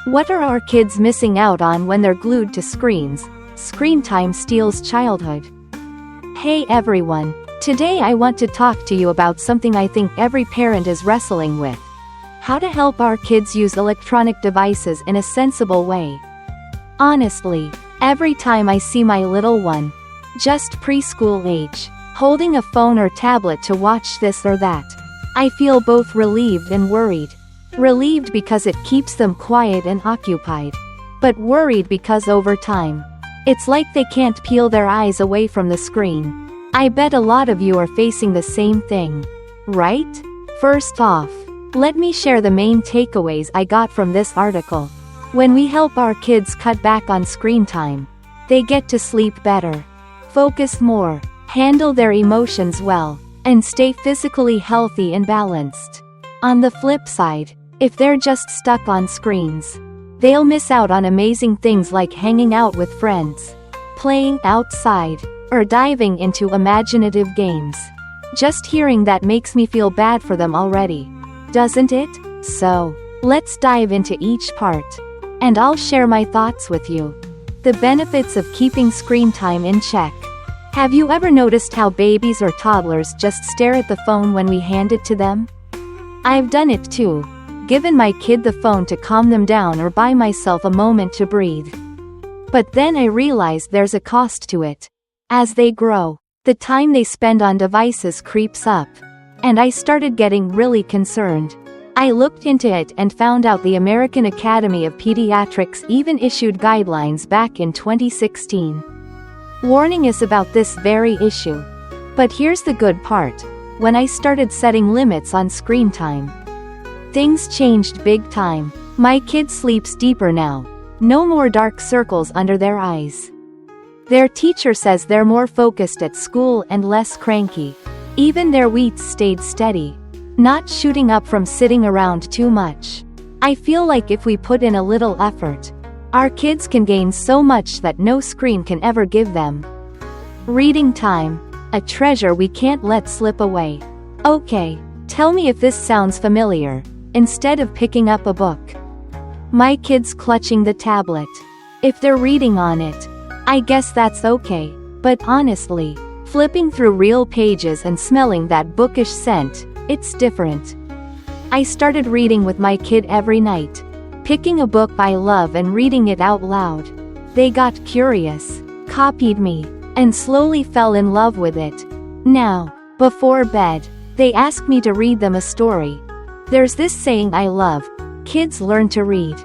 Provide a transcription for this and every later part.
What are our kids missing out on when they're glued to screens? Screen time steals childhood. Hey everyone. Today I want to talk to you about something I think every parent is wrestling with. How to help our kids use electronic devices in a sensible way. Honestly, every time I see my little one, just preschool age, holding a phone or tablet to watch this or that, I feel both relieved and worried. Relieved because it keeps them quiet and occupied. But worried because over time, it's like they can't peel their eyes away from the screen. I bet a lot of you are facing the same thing, right? First off, let me share the main takeaways I got from this article. When we help our kids cut back on screen time, they get to sleep better, focus more, handle their emotions well, and stay physically healthy and balanced. On the flip side, if they're just stuck on screens, they'll miss out on amazing things like hanging out with friends, playing outside, or diving into imaginative games. Just hearing that makes me feel bad for them already, doesn't it? So, let's dive into each part, and I'll share my thoughts with you. The benefits of keeping screen time in check. Have you ever noticed how babies or toddlers just stare at the phone when we hand it to them? I've done it too. Given my kid the phone to calm them down or buy myself a moment to breathe. But then I realized there's a cost to it. As they grow, the time they spend on devices creeps up. And I started getting really concerned. I looked into it and found out the American Academy of Pediatrics even issued guidelines back in 2016. Warning us about this very issue. But here's the good part. When I started setting limits on screen time, things changed big time. My kid sleeps deeper now. No more dark circles under their eyes. Their teacher says they're more focused at school and less cranky. Even their weights stayed steady, not shooting up from sitting around too much. I feel like if we put in a little effort, our kids can gain so much that no screen can ever give them. Reading time, a treasure we can't let slip away. Okay, tell me if this sounds familiar. Instead of picking up a book, my kid's clutching the tablet. If they're reading on it, I guess that's okay. But honestly, flipping through real pages and smelling that bookish scent, it's different. I started reading with my kid every night, picking a book I love and reading it out loud. They got curious, copied me, and slowly fell in love with it. Now, before bed, they ask me to read them a story. There's this saying I love: kids learn to read,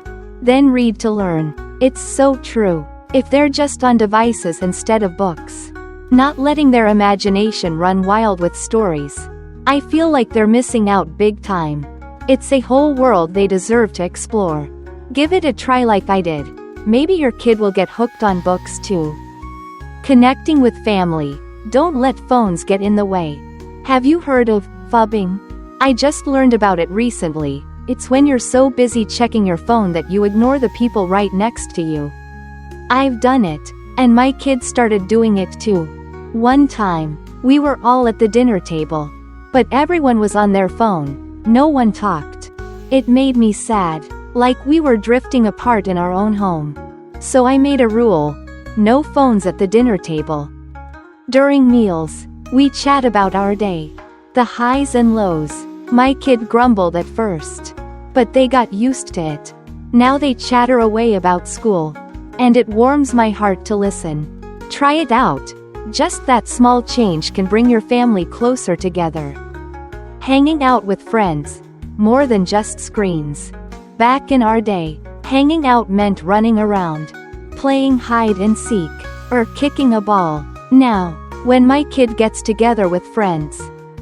then read to learn. It's so true. If they're just on devices instead of books, not letting their imagination run wild with stories, I feel like they're missing out big time. It's a whole world they deserve to explore. Give it a try like I did. Maybe your kid will get hooked on books too. Connecting with family. Don't let phones get in the way. Have you heard of phubbing? I just learned about it recently. It's when you're so busy checking your phone that you ignore the people right next to you. I've done it, and my kids started doing it too. One time, we were all at the dinner table, but everyone was on their phone. No one talked. It made me sad, like we were drifting apart in our own home. So I made a rule: no phones at the dinner table. During meals, we chat about our day, the highs and lows. My kid grumbled at first, but they got used to it. Now they chatter away about school, and it warms my heart to listen. Try it out. Just that small change can bring your family closer together. Hanging out with friends, more than just screens. Back in our day, hanging out meant running around, playing hide and seek, or kicking a ball. Now, when my kid gets together with friends,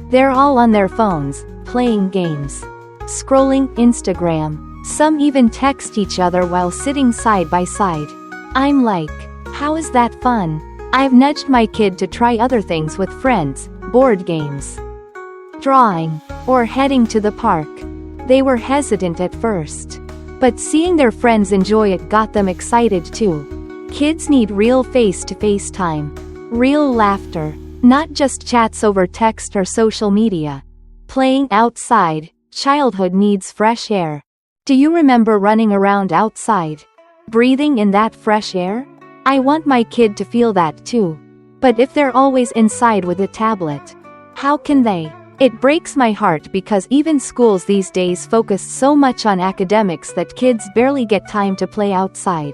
they're all on their phones, playing games, scrolling Instagram. Some even text each other while sitting side by side. I'm like, how is that fun? I've nudged my kid to try other things with friends, board games, drawing, or heading to the park. They were hesitant at first, but seeing their friends enjoy it got them excited too. Kids need real face-to-face time, real laughter, not just chats over text or social media. Playing outside, childhood needs fresh air. Do you remember running around outside, breathing in that fresh air? I want my kid to feel that too. But if they're always inside with a tablet, how can they? It breaks my heart because even schools these days focus so much on academics that kids barely get time to play outside.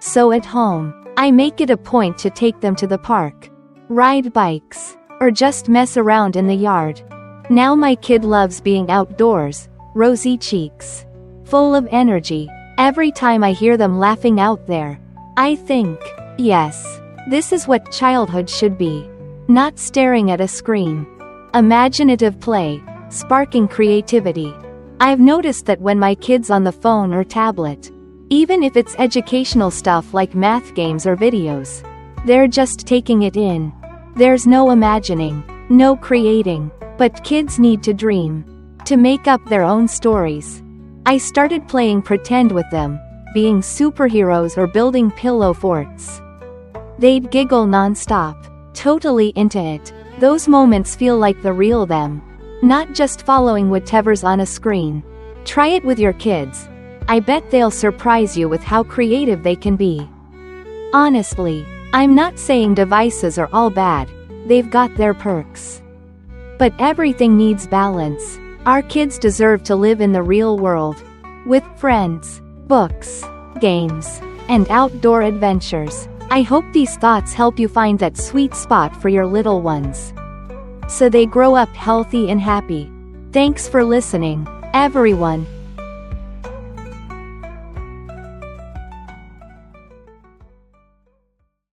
So at home, I make it a point to take them to the park, ride bikes, or just mess around in the yard. Now my kid loves being outdoors, rosy cheeks, full of energy. Every time I hear them laughing out there, I think, yes, this is what childhood should be. Not staring at a screen. Imaginative play, sparking creativity. I've noticed that when my kid's on the phone or tablet, even if it's educational stuff like math games or videos, they're just taking it in. There's no imagining, no creating, but kids need to dream, to make up their own stories. I started playing pretend with them, being superheroes or building pillow forts. They'd giggle non-stop, totally into it. Those moments feel like the real them, not just following whatever's on a screen. Try it with your kids. I bet they'll surprise you with how creative they can be. Honestly, I'm not saying devices are all bad, they've got their perks. But everything needs balance. Our kids deserve to live in the real world, with friends, books, games, and outdoor adventures. I hope these thoughts help you find that sweet spot for your little ones, so they grow up healthy and happy. Thanks for listening, everyone.